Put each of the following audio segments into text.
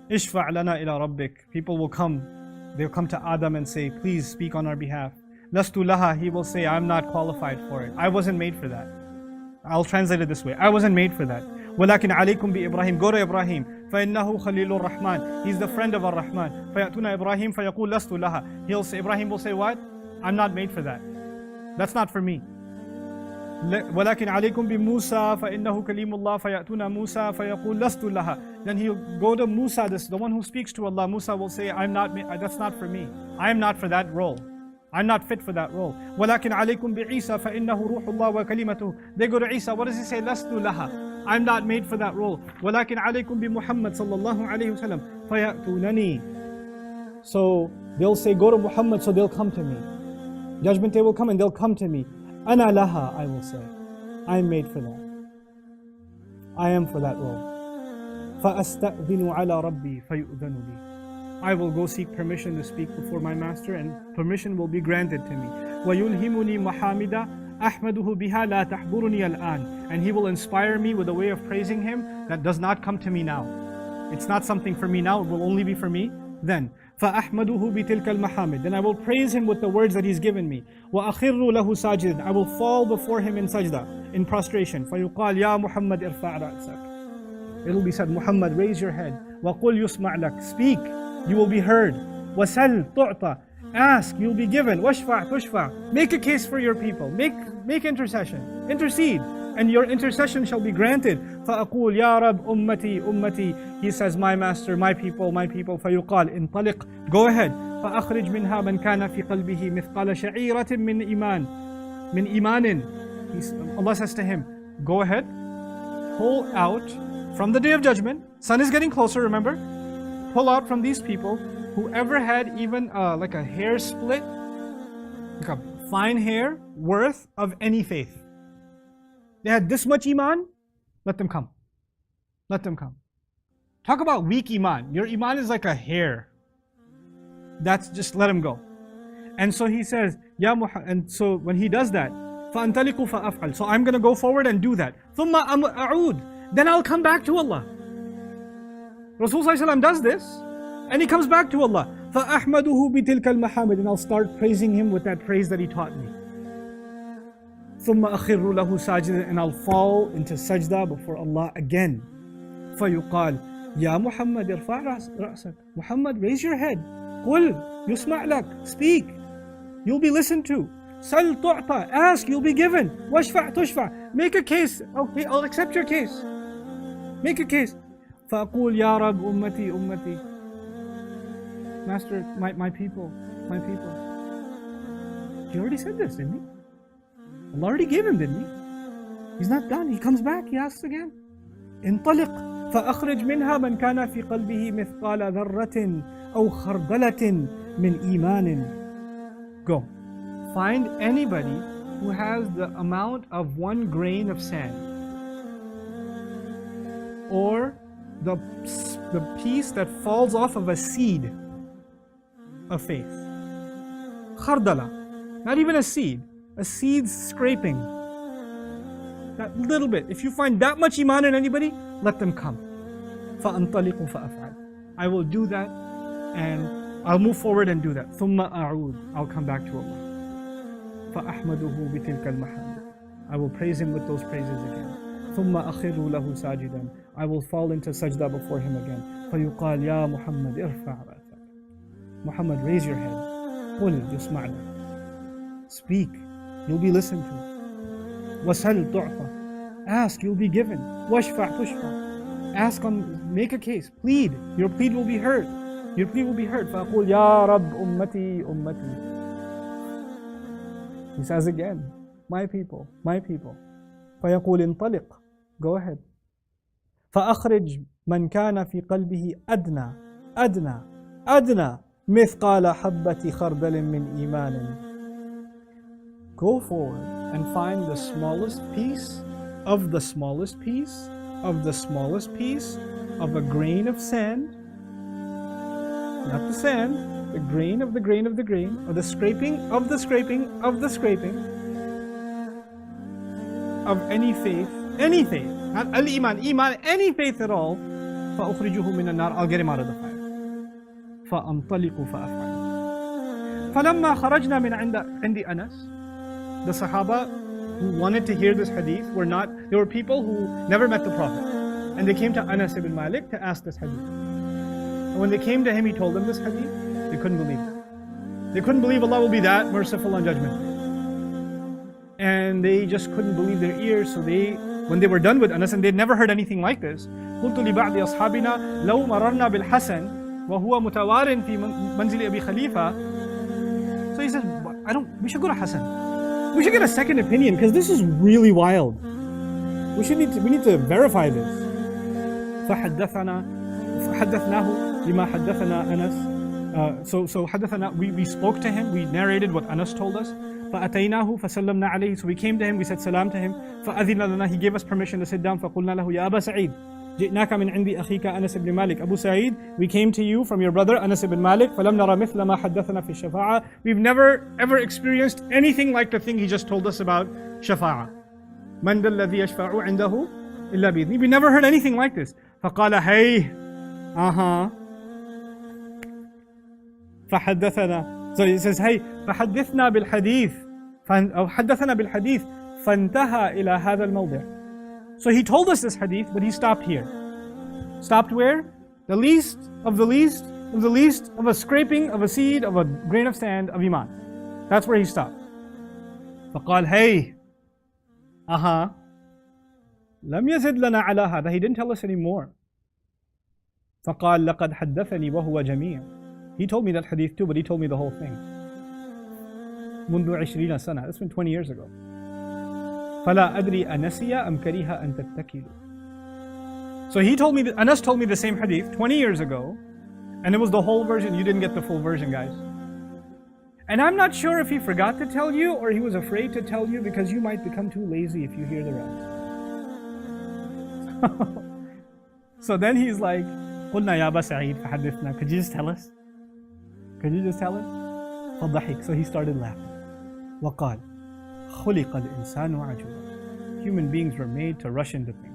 Ishfa' lana ila rabbik. People will come. They'll come to Adam and say, please speak on our behalf. Lastu laha. He will say, I'm not qualified for it. I wasn't made for that. I'll translate it this way. I wasn't made for that. ولكن عليكم بإبراهيم. Go to Ibrahim. فإنه خليل الرحمن. He's the friend of Ar-Rahman. فيأتون إبراهيم فيقول لست لها. Ibrahim will say what? I'm not made for that. That's not for me. ولكن عليكم بموسى فإنه كليم الله فيأتون موسى فيقول لست لها. Then he'll go to Musa, the one who speaks to Allah. Musa will say, that's not for me. I am not for that role. I'm not fit for that role. ولكن عليكم بعيسى فإنه روح الله وكلمته. They go to Isa. What does he say? لست لها. I'm not made for that role. ولكن عليكم بمحمد صلى الله عليه وسلم فيأتونني. So they'll say, go to Muhammad, so they'll come to me. Judgment day will come and they'll come to me. أنا لها, I will say. I'm made for that. I am for that role. فأستأذن على ربي فيؤذن لي. I will go seek permission to speak before my master and permission will be granted to me. ويلهمني محامد أحمده بها لا تحضرني الآن. And he will inspire me with a way of praising him that does not come to me now. It's not something for me now, it will only be for me then. فأحمده بتلك المحامد. Then I will praise him with the words that he's given me. وأخر له ساجدا. I will fall before him in sajda, in prostration. فيقال يا محمد ارفع رأسك. It will be said, Muhammad, raise your head. وقل يسمع لك. Speak, you will be heard. وسل تعطى. Ask, you'll be given. واشفع تشفع. Make a case for your people. Make intercession. Intercede. And your intercession shall be granted. فأقول يا رب أمتي أمتي. He says, my master, my people, my people. فيقال انطلق. Go ahead. فأخرج منها من كان في قلبه مثقال شعيرة من إيمان. من إيمان. Allah says to him, go ahead. Pull out from the day of judgment. Sun is getting closer, remember? Pull out from these people whoever had even like a hair split, like a fine hair worth of any faith. They had this much iman, let them come. Let them come. Talk about weak iman. Your iman is like a hair. That's just let him go. And so he says, Ya Muhammad, and so when he does that, فَأَنْتَلِقُ فَأَفْعَلْ. So I'm going to go forward and do that. ثُمَّ أَعُودْ. Then I'll come back to Allah. Rasulullah does this, and he comes back to Allah. فَأَحْمَدُهُ بِتِلْكَ الْمَحَامِدِ. And I'll start praising him with that praise that he taught me. ثُمَّ أَخِرُّ لَهُ سَاجِدًا. And I'll fall into sajda before Allah again. فَيُقَالْ يَا مُحَمَّدْ ارْفَعْ رَأْسَكَ. Muhammad, raise your head. قُلْ يُسْمَعْ لَكَ. Speak, you'll be listened to. سَلْ تُعْطَى. Ask, you'll be given. وَاشْفَعْ تُشْفَعْ. Make a case. Okay, I'll accept your case. Make a case. فَأَقُولْ يَا رَبْ أُمَّتِي أُمَّتِي. Master, my people, my people. He already said this, didn't he? Allah already gave him, didn't he? He's not done. He comes back, he asks again. انطلق فأخرج منها من كان في قلبه مثقال ذرة أو خردلة من إيمان. Go. Find anybody who has the amount of 1 grain of sand, or the piece that falls off of a seed of faith. Khardala, not even a seed scraping. That little bit. If you find that much iman in anybody, let them come. فَأَنْطَلِقُ فَأَفْعَلْ. I will do that, and I'll move forward and do that. ثُمَّ أَعُودْ. I'll come back to Allah. فَأَحْمَدُهُ بِتِلْكَ الْمَحَامِدِ. I will praise him with those praises again. ثُمَّ أَخِرُّ لَهُ سَاجِدًا. I will fall into sajda before him again. فَيُقَالْ يَا مُحَمَّدْ ارْفَعْ رَأْسَكَ. Muhammad, raise your head. قُلْ يُسْمَعْ لَكَ. Speak, you'll be listened to. وَسَلْ تُعْطَى. Ask, you'll be given. وَاشْفَعْ تُشْفَعْ. Ask, make a case. Plead, your plead will be heard. Your plea will be heard. فَأَقُولْ يَا رَبْ أُمَّتِي أُمَّتِي. He says again, my people, my people. فَيَقُولْ انطَلِقْ. Go ahead. فَأَخْرِجْ مَنْ كَانَ فِي قَلْبِهِ أَدْنَى أَدْنَى أَدْنَى مِثْقَالَ حَبَّةِ خَرْدَلٍ مِّنْ إِيمَانٍ. Go forward and find the smallest piece of the smallest piece of the smallest piece of a grain of sand. Not the sand, the grain of the grain of the grain, or the scraping of the scraping of the scraping of any faith, not al-iman, iman, any faith at all, فأخرجه من النار, I'll get him out of the fire. فأنطلق فأفعل. فلما خرجنا من عند أنس, the Sahaba who wanted to hear this hadith they were people who never met the Prophet. And they came to Anas ibn Malik to ask this hadith. And when they came to him, he told them this hadith. They couldn't believe it. They couldn't believe Allah will be that merciful on Judgment Day. And they just couldn't believe their ears. So when they were done with Anas, and they'd never heard anything like this, قلت لبعض أصحابنا لو مررنا بالحسن وهو متوار في منزل أبي خليفة. So he says, we should go to Hassan. We should get a second opinion because this is really wild. We need to verify this. فحدثناه بما حدثنا أنس. So حدثنا, we spoke to him, we narrated what Anas told us. فأتيناه فسلمنا عليه. So we came to him, we said salam to him. فأذن لنا, he gave us permission to sit down. فقلنا له يا أبا سعيد جئناك من عند أخيك أنس بن مالك. Abu Sa'id, we came to you from your brother Anas ibn Malik. فلم نرى مثل ما حدثنا في الشفاعة. We've never ever experienced anything like the thing he just told us about Shafa'ah. من ذا الذي يشفع عنده إلا بإذنه. We never heard anything like this. فقال hey, فحدثنا. So he says hey, فحدثنا بالحديث أو حدثنا بالحديث فانتهى إلى هذا الموضع. So he told us this hadith, but he stopped here. Stopped where? The least of the least of the least of a scraping of a seed of a grain of sand of Iman. That's where he stopped. فقال hey, لم يزد لنا على هذا. He didn't tell us any more. فقال لقد حدثني وهو جميع. He told me that hadith too, but he told me the whole thing. منذ 20 سنة. That's been 20 years ago. فلا أدري أنسي أم كره أن تتكلوا. So Anas told me the same hadith 20 years ago, and it was the whole version. You didn't get the full version, guys. And I'm not sure if he forgot to tell you or he was afraid to tell you because you might become too lazy if you hear the rest. So then he's like, قلنا يا أبا سعيد فحدثنا. Could you just tell us? Could you just tell us? فضحك. So he started laughing. وقال خلق الإنسان عجولا. Human beings were made to rush into things.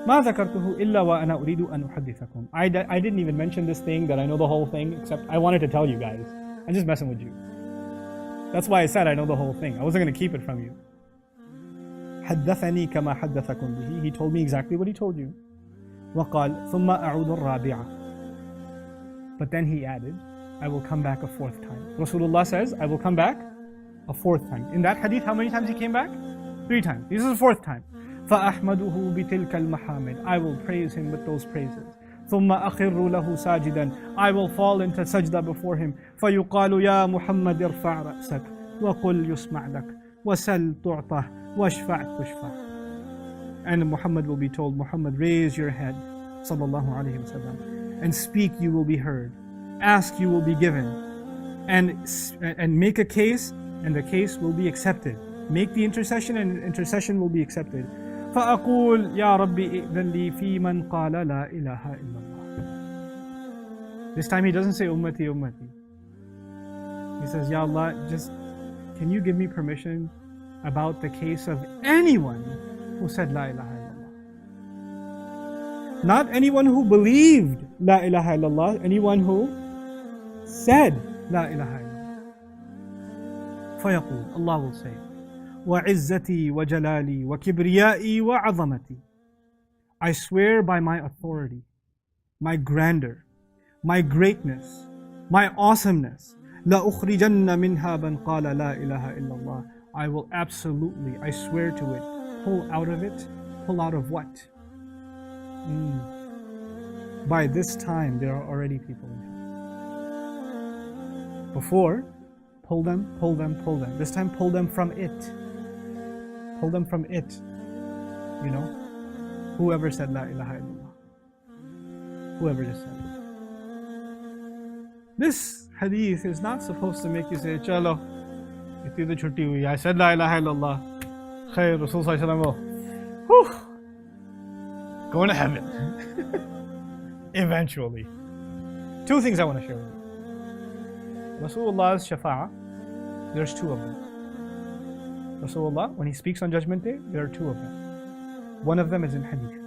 ما ذكرته إلا وأنا أريد أن أحدثكم. I didn't even mention this thing that I know the whole thing, except I wanted to tell you guys. I'm just messing with you. That's why I said I know the whole thing. I wasn't going to keep it from you. حدثني كما حدثكم به. He told me exactly what he told you. وقال ثم أعود الرابعة. But then he added, I will come back a fourth time. Rasulullah says, I will come back a fourth time. In that hadith, how many times he came back? 3 times. This is the 4th time. فأحمده بتلك المحامد. I will praise him with those praises. ثم أخر له ساجدا. I will fall into sajda before him. فيقال يا محمد ارفع رأسك وقل يسمع لك وسل تعطى واشفع تشفع. And Muhammad will be told, Muhammad, raise your head, sallallahu alayhi wa sallam, and speak, you will be heard. Ask, you will be given. And make a case, and the case will be accepted. Make the intercession, and intercession will be accepted. فأقول يا ربي إذن لي في من قال لا إله إلا الله. This time he doesn't say ummati ummati. He says, Ya Allah, just can you give me permission about the case of anyone who said la ilaha illallah. Not anyone who believed la ilaha illallah, anyone who said la ilaha illallah. فيقول, Allah will say, وعزتي وجلالي وكبريائي وعظمتي. I swear by my authority, my grandeur, my greatness, my awesomeness. لأخرجن منها من قال لا إله إلا الله. I will absolutely, I swear to it, pull out of it, pull out of what? By this time there are already people in hell. Before, pull them, pull them, pull them. This time pull them from it. Pull them from it. You know? Whoever said La ilaha illallah. Whoever just said it. This hadith is not supposed to make you say, Chalo, itni to chutti hui. I said La ilaha illallah. Khair, Rasul sallallahu alaihi wasallam. Going to heaven. Eventually. 2 things I want to share with you. Rasulullah's Shafa'ah, there's 2 of them. Rasulullah, when he speaks on Judgment Day, there are 2 of them. One of them is in hadith.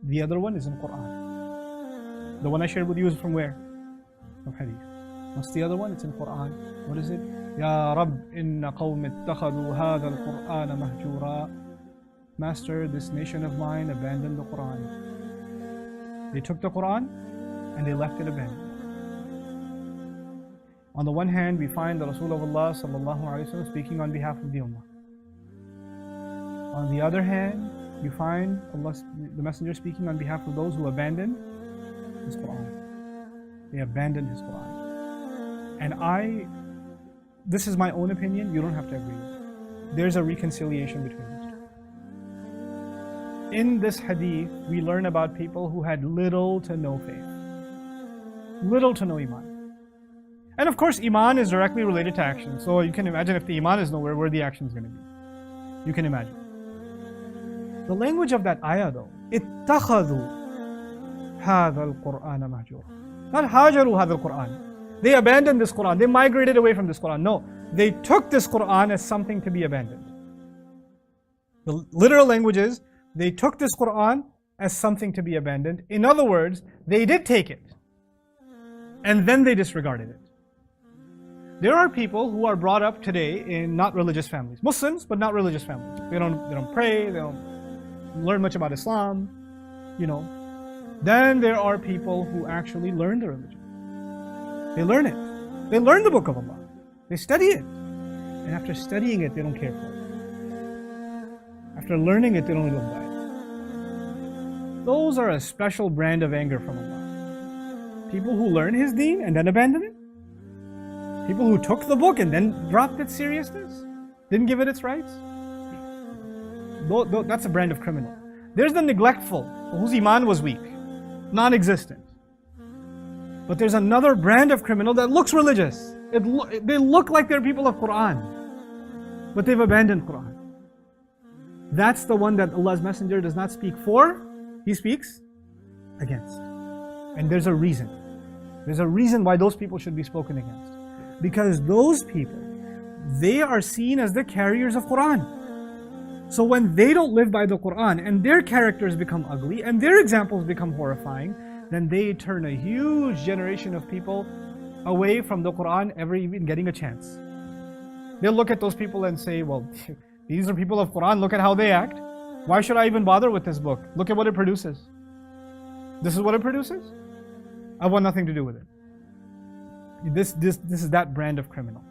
The other one is in Quran. The one I shared with you is from where? From Hadith. What's the other one? It's in Quran. What is it? Ya Rabb, inna qawm ittakhadhu hadha al-Qur'ana mahjura. Master, this nation of mine abandoned the Quran. They took the Quran and they left it abandoned. On the one hand, we find the Rasulullah sallallahu alaihi wasallam speaking on behalf of the Ummah. On the other hand, you find Allah, the Messenger, speaking on behalf of those who abandoned His Quran. They abandoned His Quran. And this is my own opinion, you don't have to agree with it. There's a reconciliation between these two. In this hadith, we learn about people who had little to no faith. Little to no iman. And of course, iman is directly related to action. So you can imagine if the iman is nowhere, where the action is going to be. You can imagine. The language of that ayah though, اتَّخَذُوا هَذَا الْقُرْآنَ مَهْجُورًا. Not hajaru hadha al-Qur'an. They abandoned this Quran. They migrated away from this Quran. No, they took this Quran as something to be abandoned. The literal language is, they took this Quran as something to be abandoned. In other words, they did take it. And then they disregarded it. There are people who are brought up today in not religious families. Muslims, but not religious families. They don't pray, they don't learn much about Islam, Then there are people who actually learn the religion. They learn it. They learn the book of Allah. They study it. And after studying it, they don't care for it. After learning it, they don't live by it. Those are a special brand of anger from Allah. People who learn His deen and then abandon it. People who took the book and then dropped its seriousness. Didn't give it its rights. That's a brand of criminal. There's the neglectful, whose iman was weak, non-existent. But there's another brand of criminal that looks religious. They look like they're people of Quran, but they've abandoned Quran. That's the one that Allah's Messenger does not speak for, He speaks against. And there's a reason. There's a reason why those people should be spoken against. Because those people, they are seen as the carriers of Quran. So when they don't live by the Quran and their characters become ugly and their examples become horrifying, then they turn a huge generation of people away from the Quran ever even getting a chance. They'll look at those people and say, well, these are people of Quran, look at how they act. Why should I even bother with this book? Look at what it produces. This is what it produces? I want nothing to do with it. This is that brand of criminal.